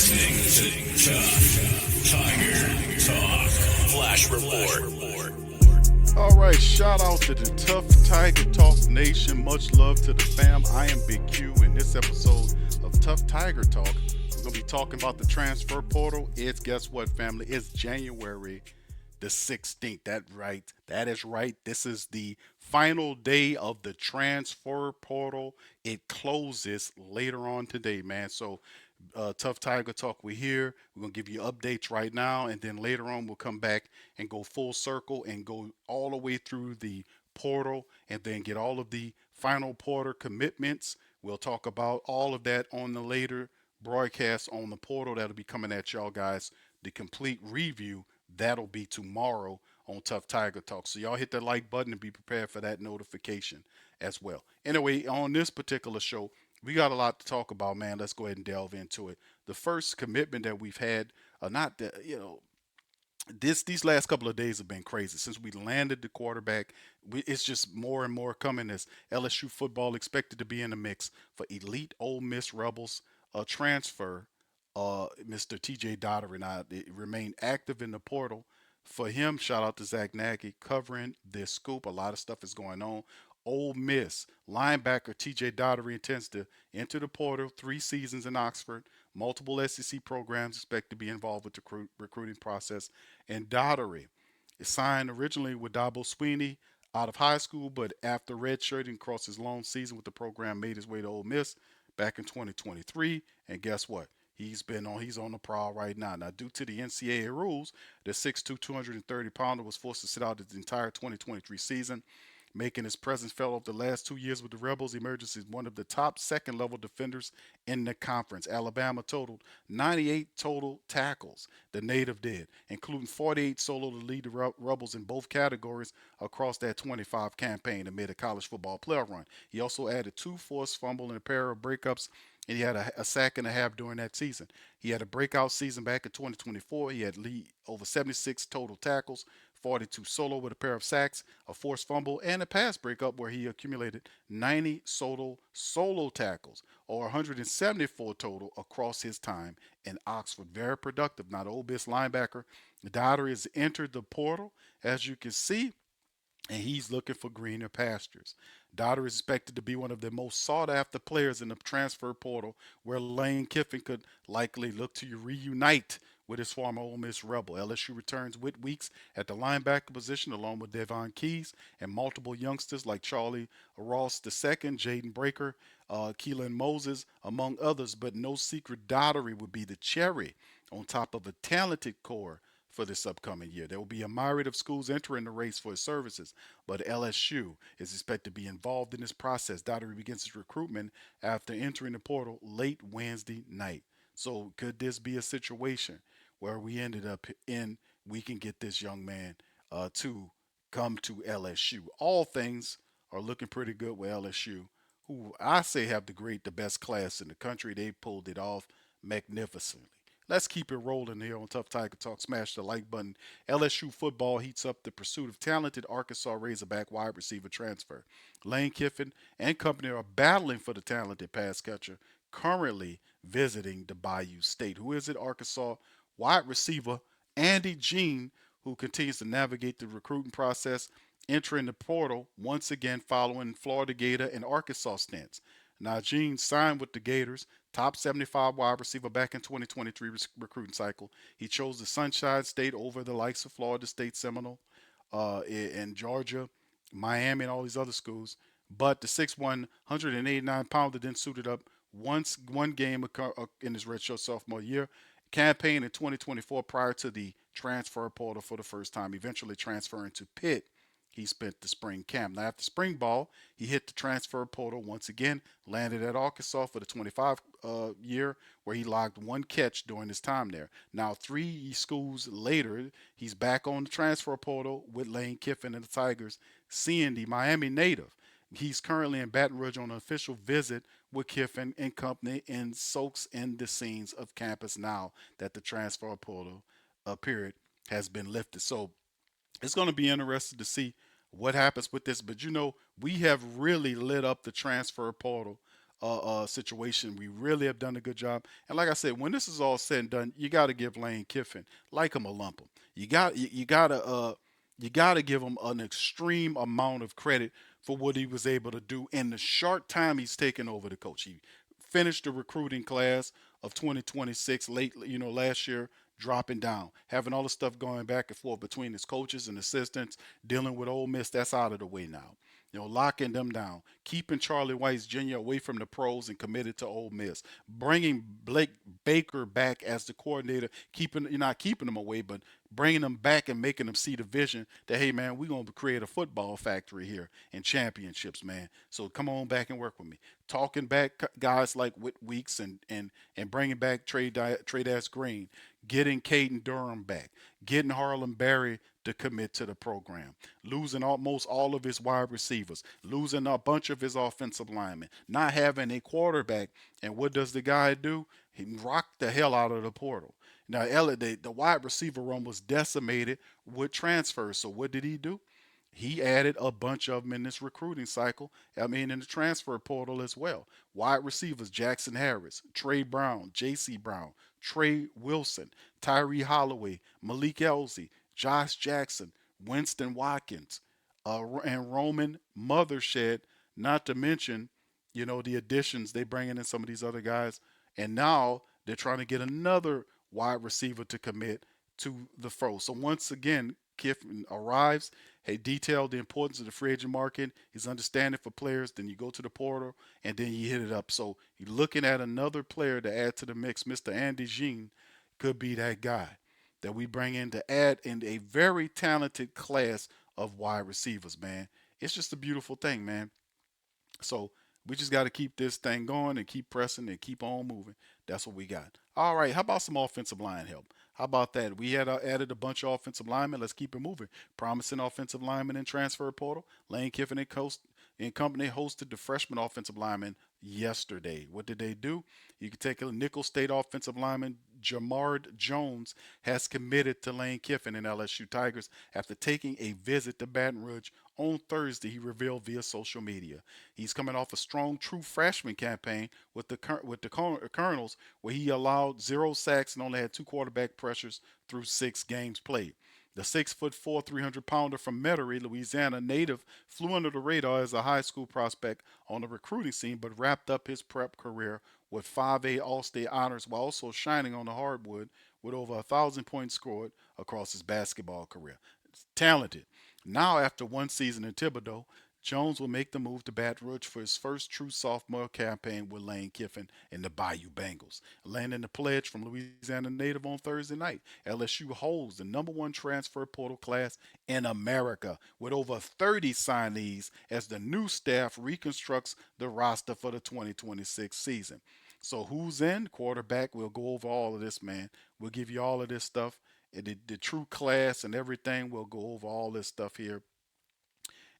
listening to Tuff Tiger Talk Flash Report. All right, shout out to the Tuff Tiger Talk Nation. Much love to the fam. I am Big Q. In this episode of Tuff Tiger Talk, we're going to be talking about the transfer portal. It's, guess what, family? It's January the 16th. That is right. This is the final day of the transfer portal. It closes later on today, man. So Tough Tiger Talk, we're here. We're going to give you updates right now, and then later on we'll come back and go full circle and go all the way through the portal and then get all of the final portal commitments. We'll talk about all of that on the later broadcast on the portal that'll be coming at y'all guys. The complete review that'll be tomorrow on Tough Tiger Talk. So y'all hit that like button and be prepared for that notification as well. Anyway, on this particular show, we got a lot to talk about, man. Let's go ahead and delve into it. The first commitment that we've had, not that, these last couple of days have been crazy since we landed the quarterback. It's just more and more coming as LSU football expected to be in the mix for elite Ole Miss Rebels transfer. Mr. TJ Dottery and I remain active in the portal. For him, shout out to Zach Nagy covering this scoop. A lot of stuff is going on. Ole Miss linebacker TJ Dottery intends to enter the portal, 3 seasons in Oxford. Multiple SEC programs expect to be involved with the recruiting process. And Dottery is signed originally with Dabo Sweeney out of high school, but after redshirting across his long season with the program, made his way to Ole Miss back in 2023. And guess what? He's on the prowl right now. Now, due to the NCAA rules, the 6'2", 230-pounder was forced to sit out the entire 2023 season, making his presence felt over the last 2 years with the Rebels. Emerges as one of the top second-level defenders in the conference. Alabama totaled 98 total tackles, the native did, including 48 solo to lead the Rebels in both categories across that 25 campaign amid a college football playoff run. He also added 2 forced fumbles and a pair of breakups, and he had a sack and a half during that season. He had a breakout season back in 2024. He had over 76 total tackles, 42 solo with a pair of sacks, a forced fumble, and a pass breakup where he accumulated 90 solo tackles, or 174 total across his time in Oxford. Very productive. Now, the Ole Miss linebacker, Dottery, has entered the portal, as you can see, and he's looking for greener pastures. Dottery is expected to be one of the most sought-after players in the transfer portal, where Lane Kiffin could likely look to reunite with his former Ole Miss Rebel. LSU returns Whit Weeks at the linebacker position, along with Devon Keys and multiple youngsters like Charlie Ross II, Jaden Breaker, Keelan Moses, among others. But no secret, Dottery would be the cherry on top of a talented core for this upcoming year. There will be a myriad of schools entering the race for his services, but LSU is expected to be involved in this process. Dottery begins his recruitment after entering the portal late Wednesday night. So could this be a situation where we can get this young man to come to LSU? All things are looking pretty good with LSU, who I say have the best class in the country. They pulled it off magnificently. Let's keep it rolling here on Tough Tiger Talk. Smash the like button. LSU football heats up the pursuit of talented Arkansas Razorback wide receiver transfer. Lane Kiffin and company are battling for the talented pass catcher currently visiting the Bayou State. Who is it? Arkansas wide receiver Andy Jean, who continues to navigate the recruiting process, entering the portal once again following Florida Gator and Arkansas stints. Now, Gene signed with the Gators, top 75 wide receiver back in 2023 recruiting cycle. He chose the Sunshine State over the likes of Florida State, Seminole, and Georgia, Miami, and all these other schools. But the 6'1", 189-pounder then suited up one game in his redshirt sophomore year. Campaign in 2024 prior to the transfer portal for the first time, eventually transferring to Pitt. He spent the spring camp. Now, after spring ball, he hit the transfer portal once again, landed at Arkansas for the 25 year, where he logged 1 catch during his time there. Now, 3 schools later, he's back on the transfer portal with Lane Kiffin and the Tigers, seeing the Miami native. He's currently in Baton Rouge on an official visit with Kiffin and company, and soaks in the scenes of campus now that the transfer portal period has been lifted. So it's going to be interesting to see what happens with this. But we have really lit up the transfer portal situation. We really have done a good job. And like I said, when this is all said and done, you got to give Lane Kiffin, like him, a lump him. You got to give him an extreme amount of credit for what he was able to do in the short time he's taken over the coach. He finished the recruiting class of 2026 late, last year, dropping down, having all the stuff going back and forth between his coaches and assistants, dealing with Ole Miss. That's out of the way now. Locking them down, keeping Charlie Weiss Jr. away from the pros and committed to Ole Miss, bringing Blake Baker back as the coordinator, keeping you're not keeping him away, but bringing them back and making them see the vision that, hey man, we're gonna create a football factory here and championships, man. So come on back and work with me. Talking back guys like Whit Weeks and bringing back Trey Dash Green, getting Caden Durham back, getting Harlan Berry to commit to the program, losing almost all of his wide receivers, losing a bunch of his offensive linemen, not having a quarterback. And what does the guy do? He rocked the hell out of the portal. Now, the wide receiver room was decimated with transfers. So what did he do? He added a bunch of them in this recruiting cycle. I mean, in the transfer portal as well. Wide receivers: Jackson Harris, Trey Brown, J.C. Brown, Trey Wilson, Tyree Holloway, Malik Elzy, Josh Jackson, Winston Watkins, and Roman Mothershed. Not to mention, the additions they bringing in some of these other guys, and now they're trying to get another wide receiver to commit to the fro. So once again, Kiffin arrives. He detailed the importance of the free agent market, his understanding for players. Then you go to the portal, and then you hit it up. So you're looking at another player to add to the mix. Mr. Andy Jean could be that guy that we bring in to add in a very talented class of wide receivers, man. It's just a beautiful thing, man. So we just got to keep this thing going and keep pressing and keep on moving. That's what we got. All right. How about some offensive line help? How about that? We had added a bunch of offensive linemen. Let's keep it moving. Promising offensive linemen in transfer portal. Lane Kiffin and company hosted the freshman offensive lineman yesterday. What did they do? You can take a Nickel State offensive lineman. Jamard Jones has committed to Lane Kiffin and LSU Tigers after taking a visit to Baton Rouge on Thursday. He revealed via social media. He's coming off a strong true freshman campaign with the Colonels, where he allowed 0 sacks and only had 2 quarterback pressures through 6 games played. The 6'4", 300-pounder from Metairie, Louisiana native flew under the radar as a high school prospect on the recruiting scene, but wrapped up his prep career with 5A All-State honors while also shining on the hardwood with over 1,000 points scored across his basketball career. Talented. Now, after one season in Thibodaux, Jones will make the move to Baton Rouge for his first true sophomore campaign with Lane Kiffin and the Bayou Bengals. Landing the pledge from Louisiana native on Thursday night, LSU holds the #1 transfer portal class in America with over 30 signees as the new staff reconstructs the roster for the 2026 season. So who's in? Quarterback. We'll go over all of this, man. We'll give you all of this stuff. The true class and everything. We'll go over all this stuff here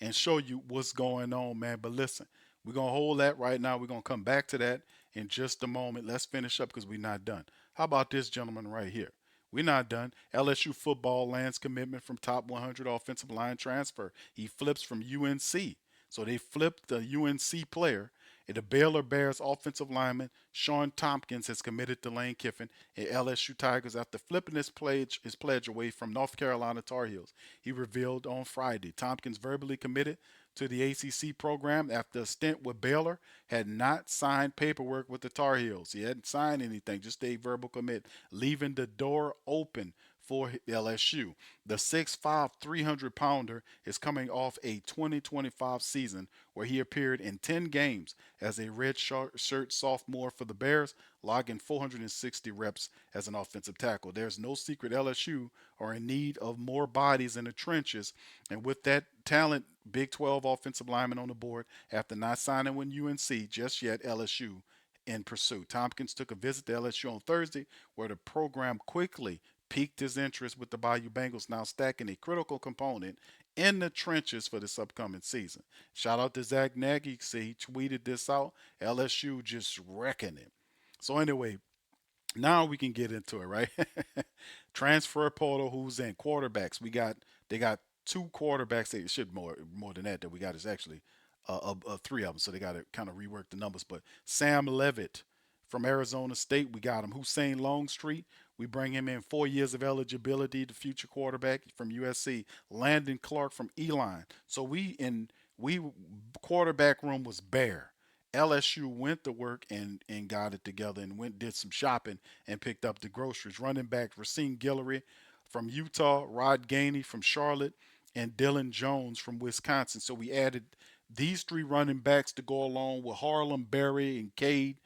and show you what's going on, man. But listen, we're going to hold that right now. We're going to come back to that in just a moment. Let's finish up because we're not done. How about this gentleman right here? We're not done. LSU football lands commitment from top 100 offensive line transfer. He flips from UNC. So they flipped the UNC player. And the Baylor Bears offensive lineman Sean Tompkins has committed to Lane Kiffin and LSU Tigers after flipping his pledge away from North Carolina Tar Heels. He revealed on Friday Tompkins verbally committed to the ACC program after a stint with Baylor, had not signed paperwork with the Tar Heels. He hadn't signed anything, just a verbal commit, leaving the door open for LSU. The 6'5", 300-pounder is coming off a 2025 season where he appeared in 10 games as a red shirt sophomore for the Bears, logging 460 reps as an offensive tackle. There's no secret LSU are in need of more bodies in the trenches, and with that talent, Big 12 offensive lineman on the board after not signing with UNC just yet, LSU in pursuit. Tompkins took a visit to LSU on Thursday, where the program quickly piqued his interest with the Bayou Bengals now stacking a critical component in the trenches for this upcoming season. Shout out to Zach Nagy. See, he tweeted this out. LSU just wrecking it. So anyway, now we can get into it, right? Transfer portal, who's in? Quarterbacks. They got 2 quarterbacks. They should more than that we got is actually three of them. So they got to kind of rework the numbers. But Sam Leavitt from Arizona State, we got him. Husan Longstreet, we bring him in 4 years of eligibility, the future quarterback from USC. Landon Clark from Elon. So we quarterback room was bare. LSU went to work and got it together and went did some shopping and picked up the groceries. Running back Racine Guillory from Utah, Rod Gainey from Charlotte, and Dilin Jones from Wisconsin. So we added these three running backs to go along with Harlem, Berry, and Cade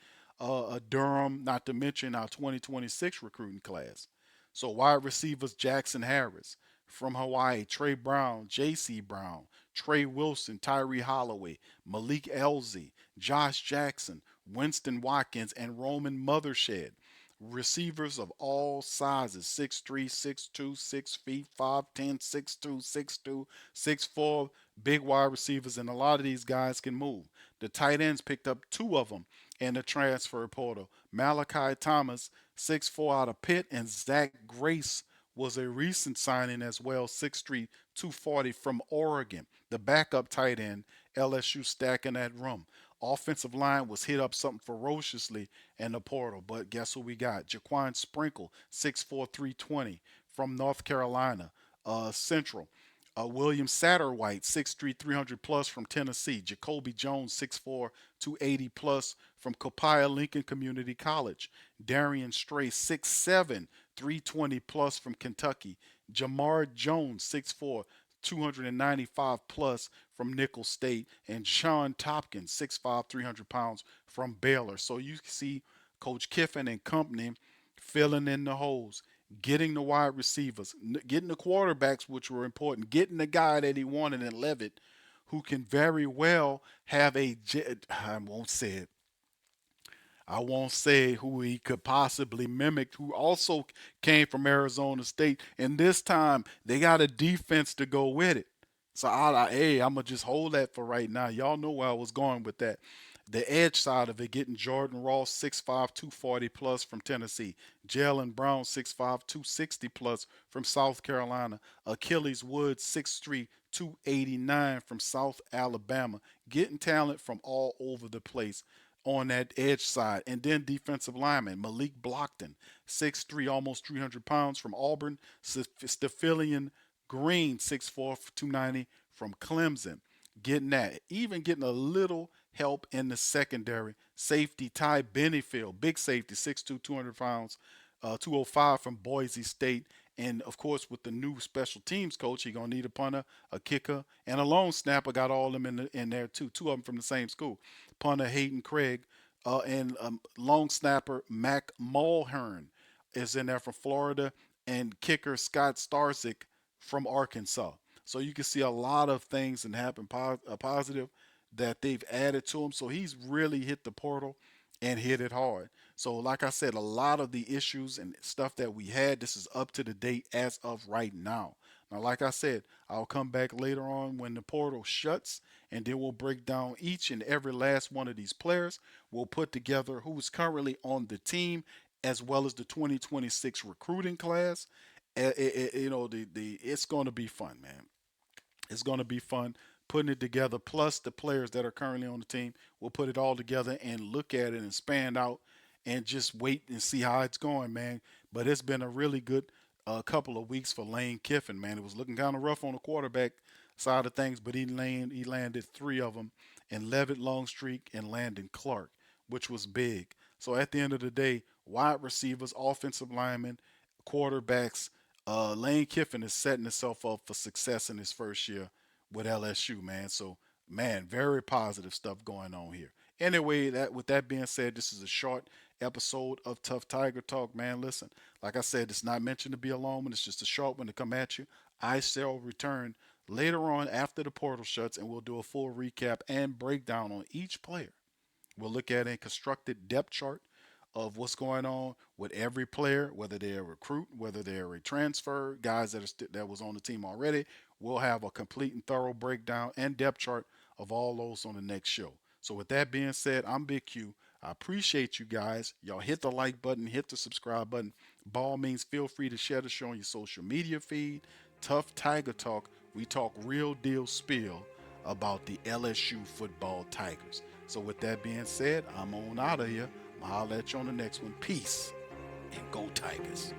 Durham, not to mention our 2026 recruiting class. So wide receivers Jackson Harris from Hawaii, Trey Brown, J.C. Brown, Trey Wilson, Tyree Holloway, Malik Elzy, Josh Jackson, Winston Watkins, and Roman Mothershed. Receivers of all sizes 6'3, 6'2, 6 feet, 5'10, 6'2, 6'2, 6'4, big wide receivers, and a lot of these guys can move. The tight ends picked up two of them in the transfer portal. Malachi Thomas, 6'4 out of Pitt, and Zach Grace was a recent signing as well, 6'3, 240 from Oregon. The backup tight end, LSU stacking that room. Offensive line was hit up something ferociously in the portal, but guess who we got? Jaquan Sprinkle, 6'4", 320 from North Carolina Central. William Satterwhite, 6'3", 300 plus from Tennessee. Jacoby Jones, 6'4", 280 plus from Copiah Lincoln Community College. Darian Stray, 6'7", 320 plus from Kentucky. Jamar Jones, 6'4", 295 plus from Nicholls State, and Sean Tompkins, 6'5", 300 pounds from Baylor. So you see Coach Kiffin and company filling in the holes, getting the wide receivers, getting the quarterbacks, which were important, getting the guy that he wanted in Levitt, who can very well have I won't say it, I won't say who he could possibly mimic, who also came from Arizona State. And this time, they got a defense to go with it. So, hey, I'm going to just hold that for right now. Y'all know where I was going with that. The edge side of it, getting Jordan Ross, 6'5", 240 plus from Tennessee. Jalen Brown, 6'5", 260 plus from South Carolina. Achilles Woods, 6'3", 289 from South Alabama. Getting talent from all over the place on that edge side. And then defensive lineman Malik Blockton, 6'3", almost 300 pounds from Auburn. Stephilian Green, 6'4", 290 from Clemson. Getting that. Even getting a little help in the secondary. Safety Ty Benefield, big safety, 6'2", 200 pounds, 205 from Boise State. And of course, with the new special teams coach, you're gonna need a punter, a kicker, and a long snapper. Got all of them in there too. Two of them from the same school. Punter Hayden Craig, and long snapper Mac Mulhern is in there from Florida, and kicker Scott Starzik from Arkansas. So you can see a lot of things and happen positive that they've added to him. So he's really hit the portal and hit it hard. So like I said, a lot of the issues and stuff that we had, this is up to the date as of right now. Now, like I said, I'll come back later on when the portal shuts, and then we'll break down each and every last one of these players. We'll put together who's currently on the team as well as the 2026 recruiting class. It's going to be fun, man. It's going to be fun putting it together, plus the players that are currently on the team. We'll put it all together and look at it and span out and just wait and see how it's going, man. But it's been a really good couple of weeks for Lane Kiffin, man. It was looking kind of rough on the quarterback side of things, but he landed three of them, and Levitt, Longstreet, and Landon Clark, which was big. So at the end of the day, wide receivers, offensive linemen, quarterbacks, Lane Kiffin is setting himself up for success in his first year with LSU, man. So, man, very positive stuff going on here. Anyway, that with that being said, this is a short episode of Tuff Tiger Talk, man. Listen, like I said, it's not mentioned to be a long one. It's just a short one to come at you. I shall return later on after the portal shuts, and we'll do a full recap and breakdown on each player. We'll look at a constructed depth chart of what's going on with every player, whether they're a recruit, whether they're a transfer, guys that was on the team already. We'll have a complete and thorough breakdown and depth chart of all those on the next show. So with that being said, I'm Big Q. I appreciate you guys. Y'all hit the like button, hit the subscribe button. By all means, feel free to share the show on your social media feed. Tuff Tiger Talk. We talk real deal spill. about the LSU football Tigers. So with that being said, I'm on out of here. I'll holler at you on the next one. Peace and go Tigers.